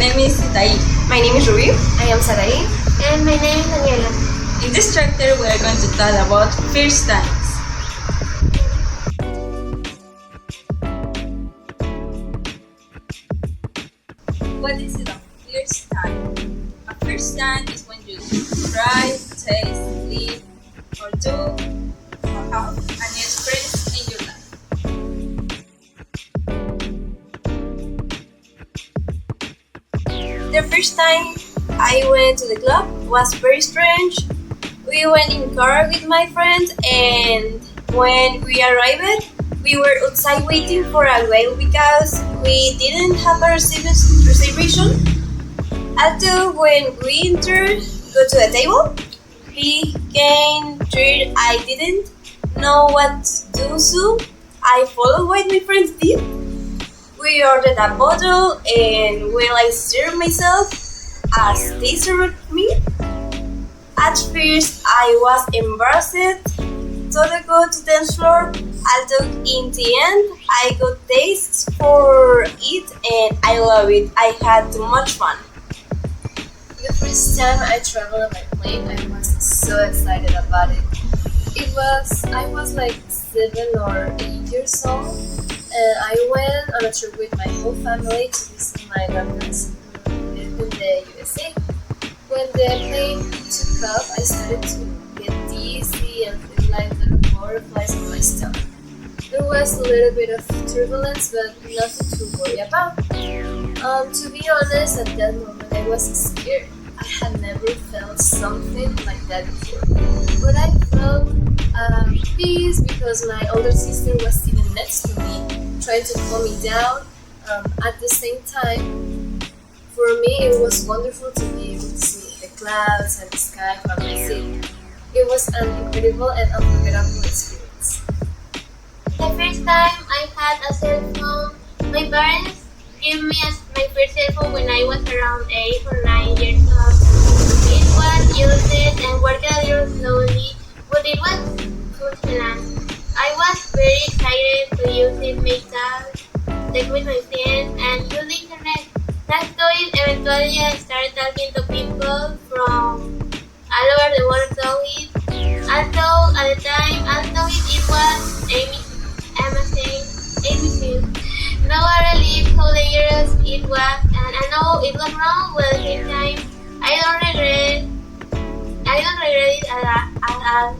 name is Tai. My name is Ruby. I am Sarai. And my name is Daniela. In this chapter, we are going to talk about first times. What is it a first time? A first time is when you try, taste, live, or do, or have a new experience in your life. The first time I went to the club was very strange. We went in car with my friends, and when we arrived, we were outside waiting for a while because we didn't have a reservation. Although when we entered, go to the table, we came through. I didn't know what to do, so I followed what my friends did. We ordered a bottle, and while I served myself, as they served me. At first, I was embarrassed to go to the dance floor, although in the end, I got tastes for it and I love it. I had too much fun. The first time I traveled by plane, I was so excited about it. I was like 7 or 8 years old, and I went on a trip with my whole family to visit my grandparents in the USA. When the plane took off, I started to get dizzy and feel like little butterflies on my stomach. There was a little bit of turbulence, but nothing to worry about. To be honest, at that moment I was scared. I had never felt something like that before. But I felt peace because my older sister was sitting next to me, trying to calm me down. At the same time, for me, it was wonderful to be able to see the clouds and the sky from my city. It was an incredible and unforgettable experience. The first time I had a cell phone, my parents gave me my first cell phone when I was around 8 or 9 years old. It was used and worked a little slowly, but it was functional. I was very excited to use it myself, like with my friends, and use the internet. That story eventually I started talking to people from all over the world through it. Although at the time I thought it was amazing. Now I realize how dangerous it was, and I know it was wrong, but at the same time I don't regret it at all.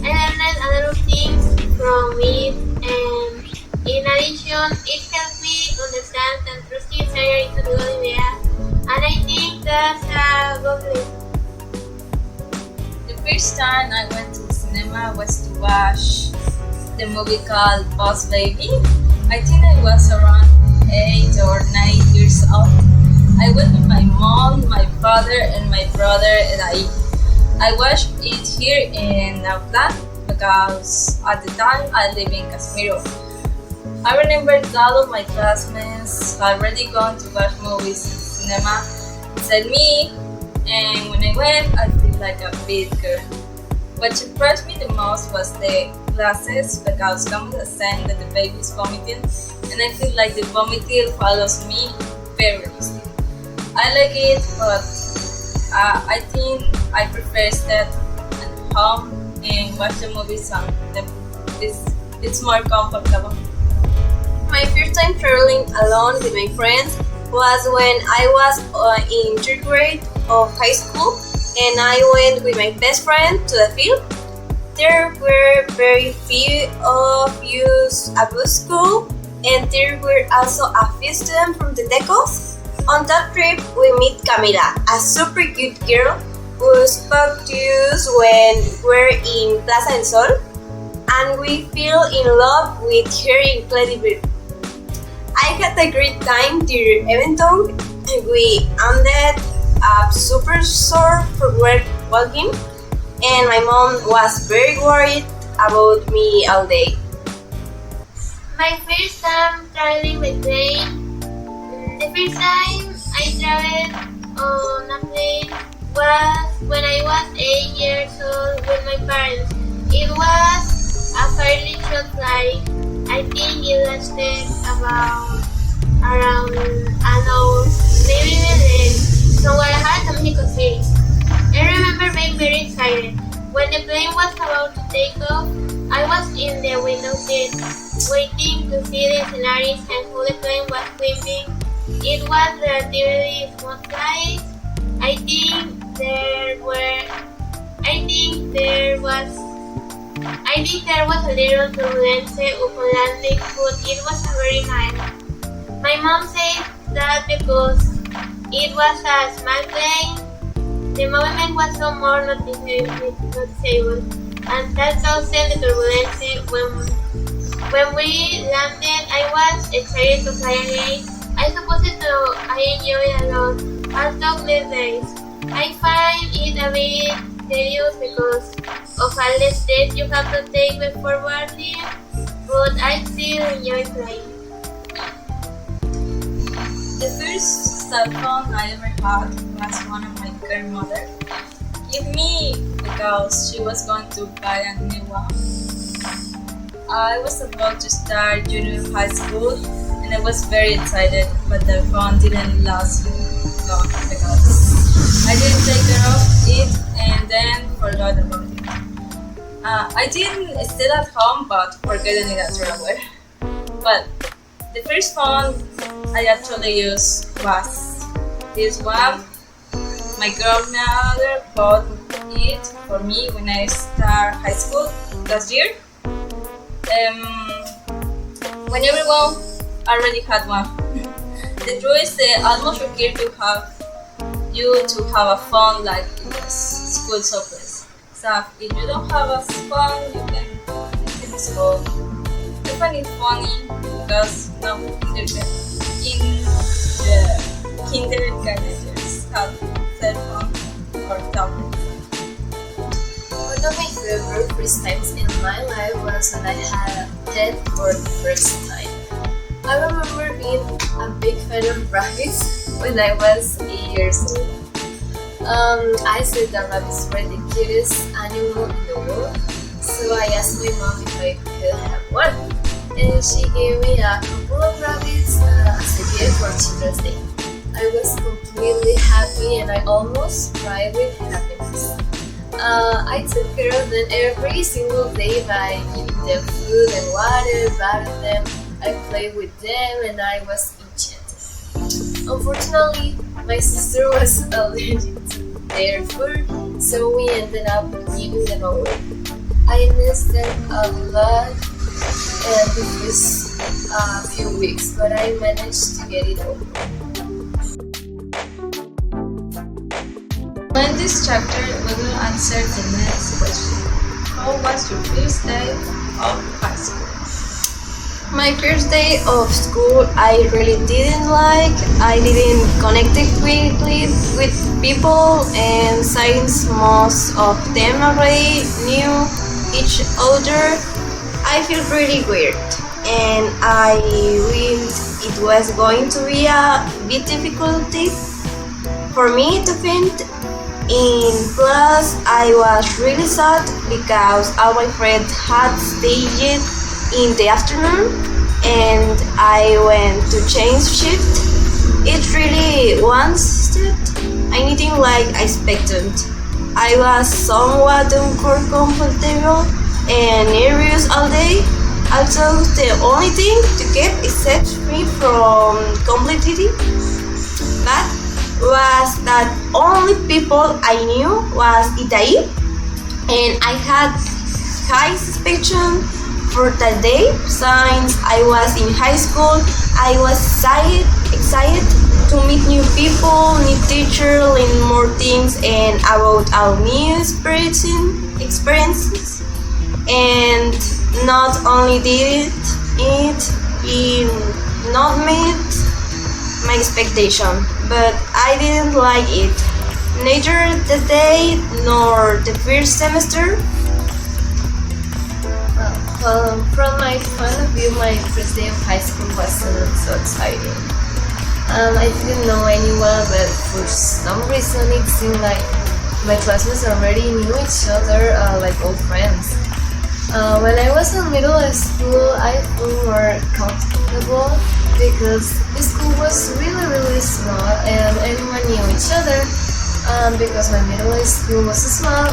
I learned a lot of things from it, and in addition, it helped me understand and trust desire is a good idea, and I think that's a good thing. The first time I went to the cinema was to watch the movie called Boss Baby. I think I was around 8 or 9 years old. I went with my mom, my father, and my brother, and I watched it here in Actividad because at the time I lived in Casimiro. I remember all of my classmates already gone to watch movies in cinema except me, and when I went, I felt like a big girl. What surprised me the most was the glasses because come the scent that the baby is vomiting, and I feel like the vomiting follows me very easily. I like it, but I think I prefer stay at home and watch the movies on it's more comfortable. My first time traveling alone with my friends was when I was in 3rd grade of high school, and I went with my best friend to the field. There were very few of us at the school, and there were also a few students from the decos. On that trip, we met Camila, a super cute girl who spoke to us when we were in Plaza del Sol, and we fell in love with her incredible. I had a great time during Eventon, and we ended up super sore for work walking, and my mom was very worried about me all day. My first time traveling by plane. The first time I traveled on a plane was when I was 8 years old with my parents. It was a fairly short flight. I think it lasted about around an hour, maybe even waiting to see the sceneries and who the train was sweeping. It was relatively smooth flight. I think there was a little turbulence upon landing, but it was very nice. My mom said that because it was a small plane, the movement was so more noticeable, and that caused the turbulence. When we landed, I was excited to fly again. I suppose I enjoyed a lot. I'll talk less days. I find it a bit tedious because of all the steps you have to take before boarding, but I still enjoy flying. The first cell phone I ever had was one of my grandmother gave me because she was going to buy a new one. I was about to start junior high school and I was very excited, but the phone didn't last long because I didn't take care of it and then forgot about it. I didn't stay at home but forgetting it at travel. But the first phone I actually used was this one. My grandmother bought it for me when I started high school last year. When everyone already had one. The truth is they almost require to have a phone like in the school surface. So if you don't have a phone, you can skip school. I find it funny because now in the kindergartners have cell phone or tablet. One of my favorite first times in my life was when I had a pet for the first time. I remember being a big fan of rabbits when I was 8 years old. I said that rabbits were the cutest animal in the world, so I asked my mom if I could have one. And she gave me a couple of rabbits as a gift for Children's Day. I was completely happy and I almost cried with happiness. I took care of them every single day by giving them food and water, bathing them. I played with them and I was enchanted. Unfortunately, my sister was allergic to their fur, so we ended up giving them away. I missed them a lot the first few weeks, but I managed to get it over. In this chapter, we will answer the next question. How was your first day of high school? My first day of school I really didn't like. I didn't connect quickly with people, and since most of them already knew each other, I feel really weird, and I wish it was going to be a bit difficult for me to fit in. Plus, I was really sad because all my friends had stayed in the afternoon and I went to change shift. It really wasn't anything like I expected. I was somewhat uncomfortable and nervous all day. Also, the only thing to keep except me from completely bad was that only people I knew was Itai, and I had high suspicion for that day. Since I was in high school, I was excited to meet new people, new teachers, learn more things and about our new experiences. And not only did it not meet my expectation, but I didn't like it. Neither the day nor the first semester. From my point of view, my first day of high school wasn't so exciting. I didn't know anyone, but for some reason it seemed like my classmates already knew each other like old friends. When I was in middle school, I felt more comfortable because the school was really small and everyone knew each other. Because my middle school was small,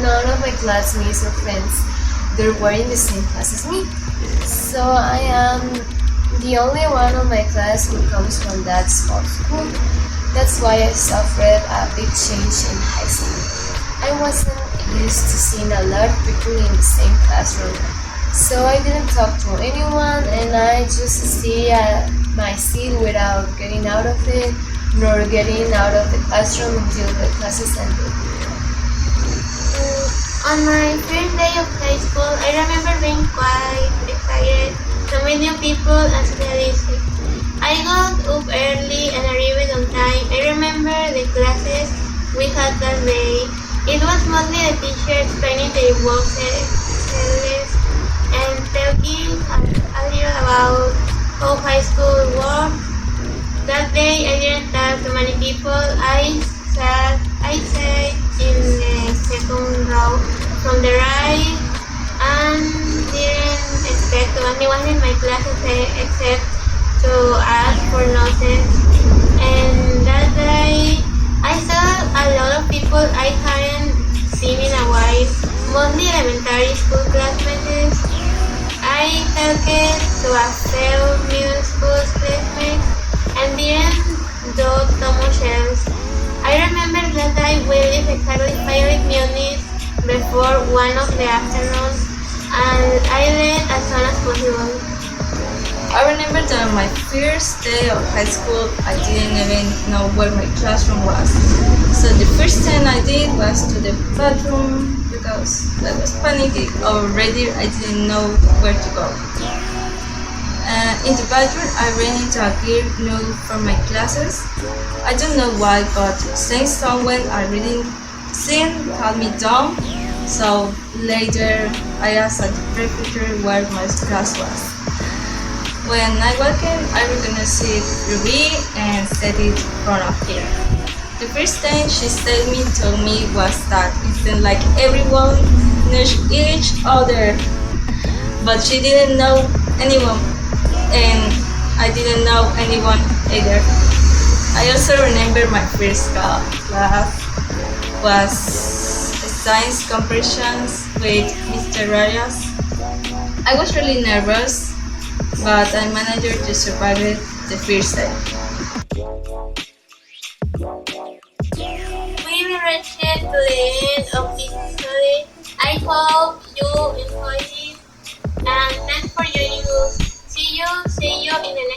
none of my classmates or friends they were in the same class as me. So I am the only one of my class who comes from that small school. That's why I suffered a big change in high school. I wasn't used to seeing a lot of people in the same classroom, so I didn't talk to anyone and I just stay at my seat without getting out of it nor getting out of the classroom until the classes ended. On my first day of high school, I remember being quite excited to meet new people and socializing. I got up early and arrived on time. I remember the classes we had that day. It was mostly the teacher explaining the works and talking a little about how high school works. That day I didn't talk to many people. I sat in the second row from the right and didn't expect to anyone in my class except to ask for notes. And that day I saw a lot of people I hadn't seen in a while, mostly elementary school classmates. I talked to a few middle school classmates and didn't do too much else. I remember that I waited exactly 5 minutes before 1 of the afternoon and I left as soon as possible. I remember that on my first day of high school, I didn't even know where my classroom was. So the first thing I did was to the bathroom because I was panicking already. I didn't know where to go. In the bathroom, I ran into a girl new for my classes. I don't know why, but saying someone I really seen calmed me down. So later, I asked the prefecture where my class was. When I walked in, I recognized Ruby and said it in front of her. The first thing she told me was that it seemed like everyone knew each other, but she didn't know anyone, and I didn't know anyone either. I also remember my first class was science comparisons with Mr. Reyes. I was really nervous, but I managed to survive it the first day. We reached to the end of this story. I hope you enjoyed it and thanks for joining us. See you in the next